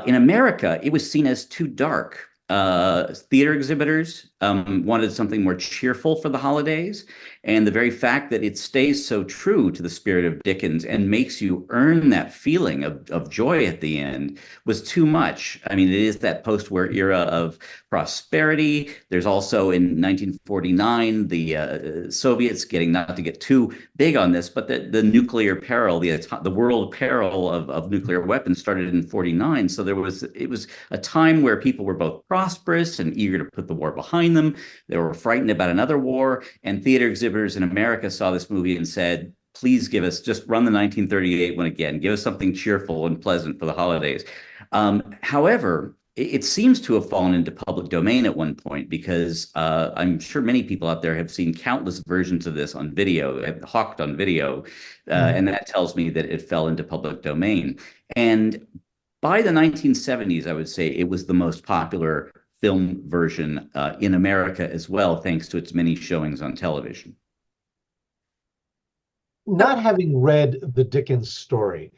In America, it was seen as too dark. Theater exhibitors wanted something more cheerful for the holidays. And the very fact that it stays so true to the spirit of Dickens and makes you earn that feeling of joy at the end was too much. I mean, it is that post-war era of prosperity. There's also in 1949, the Soviets getting, not to get too big on this, but the nuclear peril, the world peril of nuclear weapons started in 49. So it was a time where people were both prosperous and eager to put the war behind them. They were frightened about another war, and theater exhibitors in America saw this movie and said, please give us, just run the 1938 one again. Give us something cheerful and pleasant for the holidays. However, it seems to have fallen into public domain at one point because I'm sure many people out there have seen countless versions of this on video, hawked on video, and that tells me that it fell into public domain. And by the 1970s, I would say it was the most popular film version in America as well, thanks to its many showings on television. Not having read the Dickens story,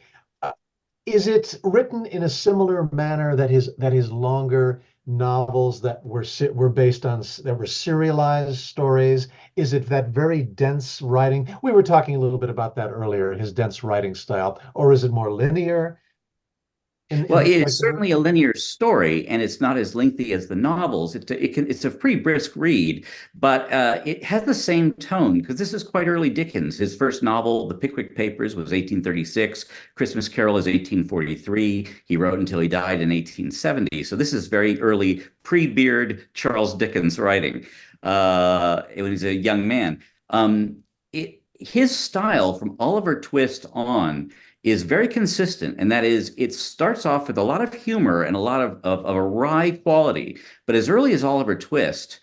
is it written in a similar manner that his longer novels that were based on, that were serialized stories? Is it that very dense writing? We were talking a little bit about that earlier, his dense writing style, or is it more linear? Well, it's certainly a linear story, and it's not as lengthy as the novels. It's a pretty brisk read, but it has the same tone because this is quite early Dickens. His first novel, The Pickwick Papers, was 1836. Christmas Carol is 1843. He wrote until he died in 1870. So this is very early, pre-Beard Charles Dickens writing when he's a young man. His style from Oliver Twist on is very consistent, and that is it starts off with a lot of humor and a lot of a wry quality. But as early as Oliver Twist,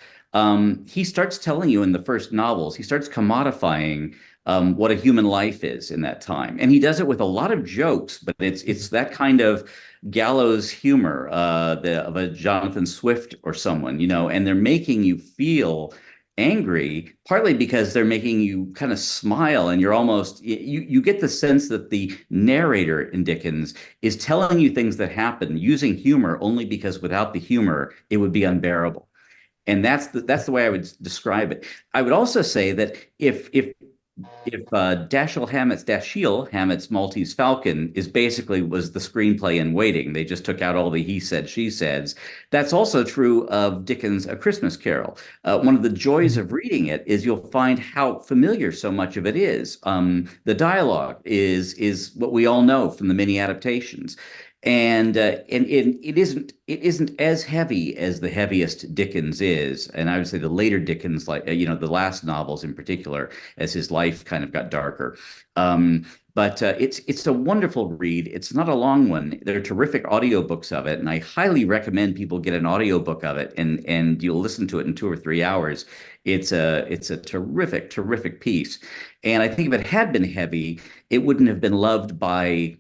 he starts telling you in the first novels, he starts commodifying what a human life is in that time. And he does it with a lot of jokes, but it's that kind of gallows humor of a Jonathan Swift or someone, and they're making you feel angry, partly because they're making you kind of smile, and you get the sense that the narrator in Dickens is telling you things that happen using humor only because without the humor, it would be unbearable. And that's the way I would describe it. I would also say that if Dashiell Hammett's Maltese Falcon was the screenplay in waiting. They just took out all the he said, she says. That's also true of Dickens' A Christmas Carol. One of the joys of reading it is you'll find how familiar so much of it is. The dialogue is what we all know from the many adaptations. And it isn't as heavy as the heaviest Dickens is, and I would say the later Dickens, like the last novels in particular, as his life kind of got darker. But it's a wonderful read. It's not a long one. There are terrific audiobooks of it, and I highly recommend people get an audiobook of it, and you'll listen to it in 2 or 3 hours. It's a terrific piece. And I think if it had been heavy, it wouldn't have been loved by,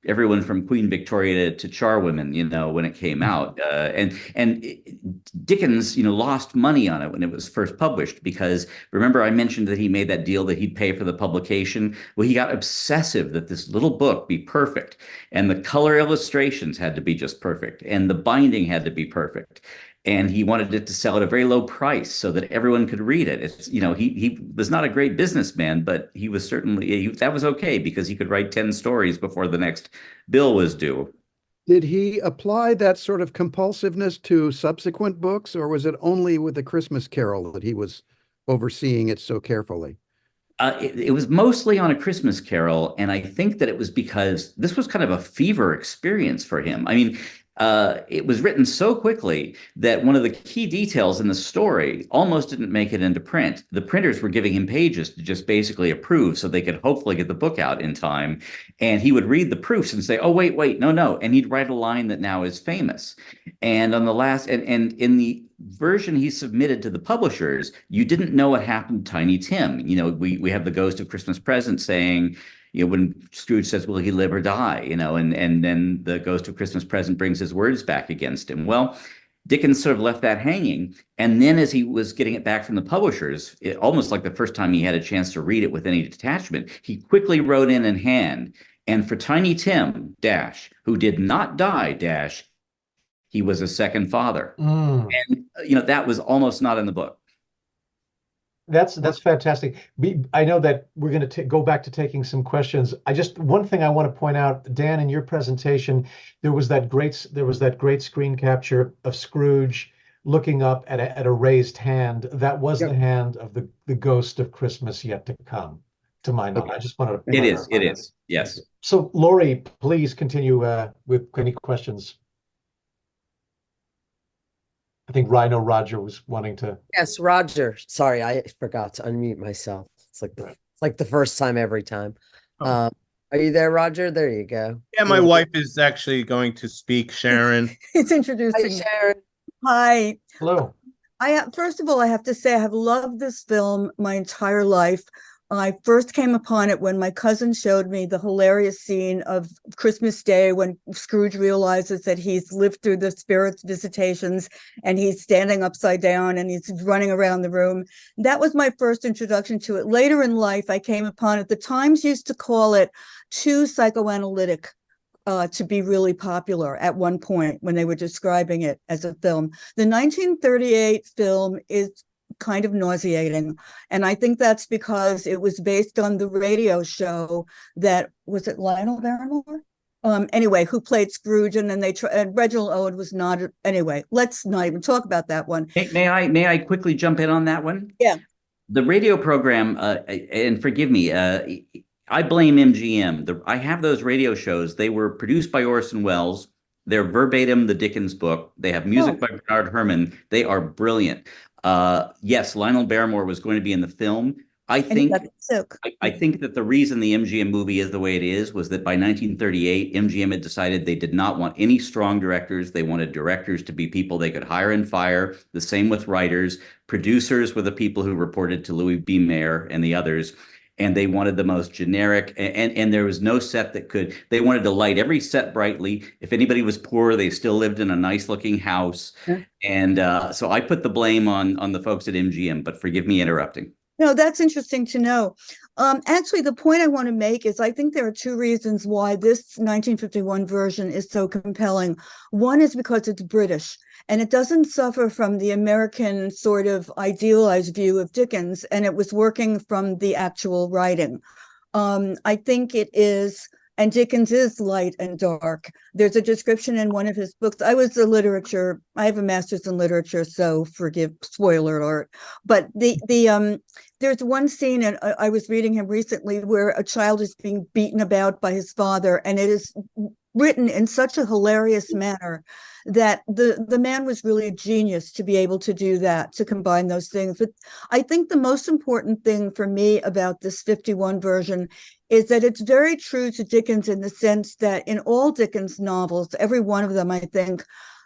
everyone from Queen Victoria to charwomen, when it came out. And Dickens, lost money on it when it was first published, because remember I mentioned that he made that deal that he'd pay for the publication. Well, he got obsessive that this little book be perfect, and the color illustrations had to be just perfect, and the binding had to be perfect. And he wanted it to sell at a very low price so that everyone could read it. It's, he was not a great businessman, but he was certainly, that was okay because he could write 10 stories before the next bill was due. Did he apply that sort of compulsiveness to subsequent books, or was it only with A Christmas Carol that he was overseeing it so carefully? It was mostly on A Christmas Carol, and I think that it was because this was kind of a fever experience for him. I mean, it was written so quickly that one of the key details in the story almost didn't make it into print. The printers were giving him pages to just basically approve so they could hopefully get the book out in time. And he would read the proofs and say, oh, wait, no. And he'd write a line that now is famous. And on the last, and in the version he submitted to the publishers, you didn't know what happened to Tiny Tim. We have the Ghost of Christmas Present saying, when Scrooge says, will he live or die? And then the Ghost of Christmas Present brings his words back against him. Well, Dickens sort of left that hanging. And then as he was getting it back from the publishers, almost like the first time he had a chance to read it with any detachment, he quickly wrote in hand, and for Tiny Tim, who did not die, he was a second father. And, that was almost not in the book. That's fantastic. I know that we're going to go back to taking some questions. One thing I want to point out, Dan, in your presentation, there was that great screen capture of Scrooge looking up at a raised hand. That was the hand of the Ghost of Christmas Yet to Come, to my knowledge. I just wanted to. It is. Yes. So, Lori, please continue with any questions. I think Rhino Roger was wanting to. Yes, Roger. Sorry, I forgot to unmute myself. It's like the first time every time. Are you there, Roger? There you go. Yeah, my wife is actually going to speak, Sharon. It's introducing. Hi, Sharon. Hi. Hello. First of all, I have to say I have loved this film my entire life. I first came upon it when my cousin showed me the hilarious scene of Christmas Day when Scrooge realizes that he's lived through the spirits' visitations and he's standing upside down and he's running around the room. That was my first introduction to it. Later in life, I came upon it. The Times used to call it too psychoanalytic to be really popular at one point when they were describing it as a film. The 1938 film is kind of nauseating, and I think that's because it was based on the radio show that was it Lionel Barrymore anyway, who played Scrooge, and then and Reginald Owen was not. Anyway, let's not even talk about that one. May I quickly jump in on that one? Yeah. The radio program, and forgive me, I blame MGM. I have those radio shows. They were produced by Orson Welles. They're verbatim the Dickens book. They have music by Bernard Herrmann. They are brilliant. Yes, Lionel Barrymore was going to be in the film. I And he think got sick. I think that the reason the MGM movie is the way it is was that by 1938, MGM had decided they did not want any strong directors. They wanted directors to be people they could hire and fire. The same with writers. Producers were the people who reported to Louis B. Mayer and the others. And they wanted the most generic, and there was no set that could, they wanted to light every set brightly. If anybody was poor, they still lived in a nice looking house. Yeah. And so I put the blame on the folks at MGM, but forgive me interrupting. No, that's interesting to know. Actually, the point I want to make is I think there are two reasons why this 1951 version is so compelling. One is because it's British and it doesn't suffer from the American sort of idealized view of Dickens, and it was working from the actual writing. I think it is, and Dickens is light and dark. There's a description in one of his books. I have a master's in literature, so forgive, spoiler alert. But there's one scene, and I was reading him recently, where a child is being beaten about by his father, and it is written in such a hilarious manner that the man was really a genius to be able to do that, to combine those things. But I think the most important thing for me about this 51 version is that it's very true to Dickens in the sense that in all Dickens novels, every one of them, I think,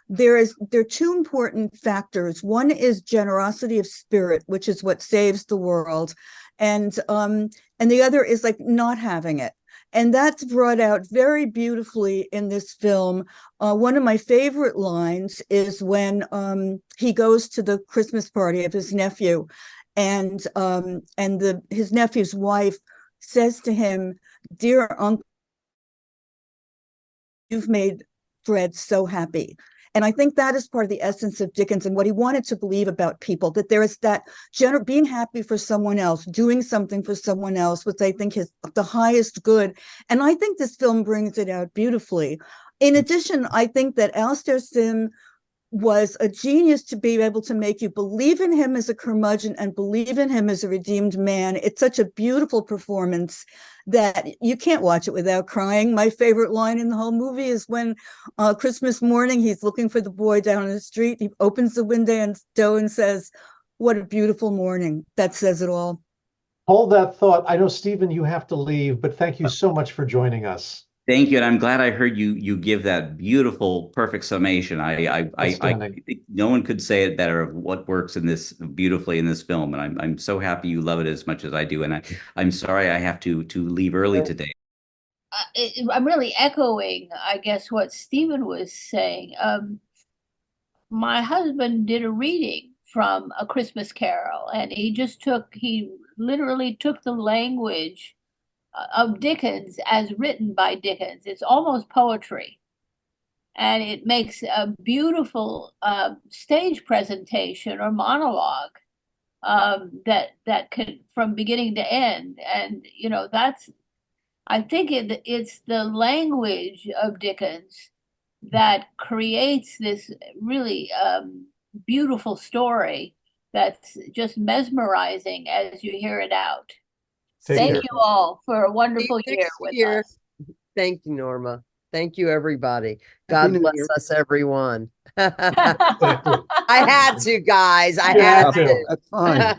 there are two important factors. One is generosity of spirit, which is what saves the world, and the other is like not having it. And that's brought out very beautifully in this film. One of my favorite lines is when he goes to the Christmas party of his nephew, and his nephew's wife says to him, "Dear uncle, you've made Fred so happy." And I think that is part of the essence of Dickens and what he wanted to believe about people, that there is that being happy for someone else, doing something for someone else, which I think is the highest good. And I think this film brings it out beautifully. In addition, I think that Alastair Sim was a genius to be able to make you believe in him as a curmudgeon and believe in him as a redeemed man. It's such a beautiful performance that you can't watch it without crying. My favorite line in the whole movie is when Christmas morning, he's looking for the boy down the street. He opens the window and says, "What a beautiful morning." That says it all. Hold that thought. I know, Stephen, you have to leave, but thank you so much for joining us. Thank you, and I'm glad I heard you give that beautiful, perfect summation. I think no one could say it better of what works in this beautifully in this film, and I'm so happy you love it as much as I do. And I'm sorry I have to leave early today. I'm really echoing, I guess, what Stephen was saying. My husband did a reading from A Christmas Carol, and he literally took the language of Dickens as written by Dickens. It's almost poetry. And it makes a beautiful stage presentation or monologue that could, from beginning to end. And, I think it's the language of Dickens that creates this really beautiful story that's just mesmerizing as you hear it out. Thank you all for a wonderful year with us. Thank you, Norma. Thank you, everybody. God bless us, everyone. I had to, guys. I had to. That's fine.